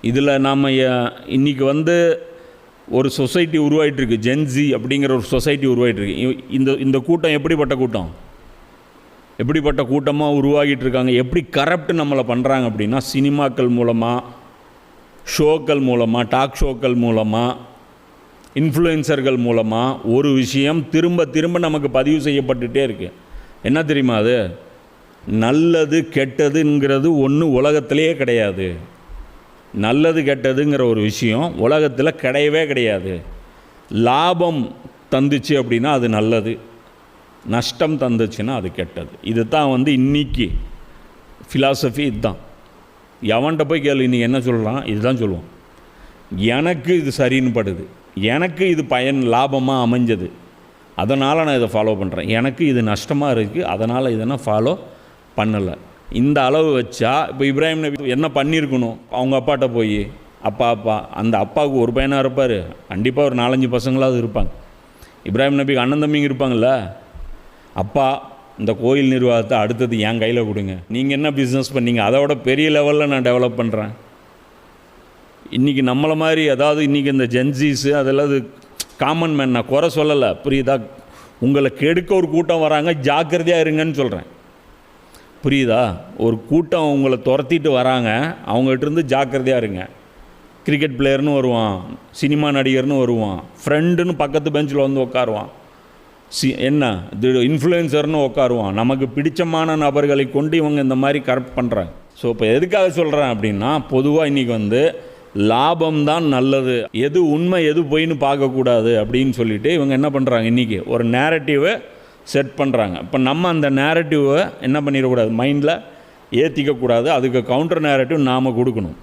இதில் நாம் இன்றைக்கி வந்து ஒரு சொசைட்டி உருவாகிட்டுருக்கு, ஜென்ஸி அப்படிங்கிற ஒரு சொசைட்டி உருவாகிட்டுருக்கு. இந்த கூட்டம் எப்படிப்பட்ட கூட்டமாக உருவாகிட்டு இருக்காங்க, எப்படி கரப்ட் நம்மளை பண்ணுறாங்க அப்படின்னா, சினிமாக்கள் மூலமாக, ஷோக்கள் மூலமாக, டாக் ஷோக்கள் மூலமாக, இன்ஃப்ளூயன்சர்கள் மூலமாக ஒரு விஷயம் திரும்ப திரும்ப நமக்கு பதிவு செய்யப்பட்டுகிட்டே இருக்குது. என்ன தெரியுமா? அது நல்லது கெட்டதுங்கிறது ஒன்று உலகத்திலே கிடையாது. நல்லது கெட்டதுங்கிற ஒரு விஷயம் உலகத்தில் கிடையவே கிடையாது. லாபம் தந்துச்சு அப்படின்னா அது நல்லது, நஷ்டம் தந்துச்சுன்னா அது கெட்டது. இது தான் வந்து இன்றைக்கி ஃபிலாசபி. இதுதான். எவன்கிட்ட போய் கேளு இன்றைக்கி என்ன சொல்கிறான், இதுதான் சொல்லுவோம். எனக்கு இது சரின்னு படுது, எனக்கு இது லாபமாக அமைஞ்சது, அதனால் நான் இதை ஃபாலோ பண்ணுறேன். எனக்கு இது நஷ்டமாக இருக்குது, அதனால் இதை நான் ஃபாலோ பண்ணலை. இந்த அளவு வச்சா இப்போ இப்ராஹிம் நபி என்ன பண்ணியிருக்கணும்? அவங்க அப்பாட்ட போய் அப்பா அந்த அப்பாவுக்கு ஒரு பையனாக இருப்பார், கண்டிப்பாக ஒரு 4-5 பசங்களாவது இருப்பாங்க. இப்ராஹிம் நபிக்கு அண்ணன் தம்பிங்க இருப்பாங்கள்ல. அப்பா, இந்த கோயில் நிர்வாகத்தை அடுத்தது என் கையில் கொடுங்க, நீங்கள் என்ன பிஸ்னஸ் பண்ணீங்க, அதோட பெரிய லெவலில் நான் டெவலப் பண்ணுறேன். இன்றைக்கி நம்மளை மாதிரி, அதாவது இன்றைக்கி இந்த ஜென்ஸீஸு அதெல்லாம் காமன் மேன், நான் குறை சொல்லலை, புரியுதா? உங்களை கெடுக்க ஒரு கூட்டம் வராங்க, ஜாக்கிரதையாக இருங்கன்னு சொல்கிறேன், புரியுதா? ஒரு கூட்டம் உங்களை துரத்திட்டு வராங்க, அவங்ககிட்டருந்து ஜாக்கிரதையாக இருங்க. கிரிக்கெட் பிளேயர்னு வருவான், சினிமா நடிகர்னு வருவான், ஃப்ரெண்டுன்னு பக்கத்து பெஞ்சில் வந்து உட்காருவான், இன்ஃப்ளூயன்சர்னு உட்காருவான். நமக்கு பிடிச்சமான நபர்களை கொண்டு இவங்க இந்த மாதிரி கரெக்ட் பண்ணுறாங்க. ஸோ இப்போ எதுக்காக சொல்கிறேன் அப்படின்னா, பொதுவாக இன்றைக்கி வந்து லாபம்தான் நல்லது, எது உண்மை எது பொய்ன்னு பார்க்கக்கூடாது அப்படின்னு சொல்லிவிட்டு இவங்க என்ன பண்ணுறாங்க, இன்றைக்கி ஒரு நேரட்டிவை செட் பண்ணுறாங்க. இப்போ நம்ம அந்த நேரட்டிவை என்ன பண்ணிடக்கூடாது, மைண்டில் ஏற்றிக்கக்கூடாது, அதுக்கு கவுண்டர் நேரட்டிவ் நாம் கொடுக்கணும்.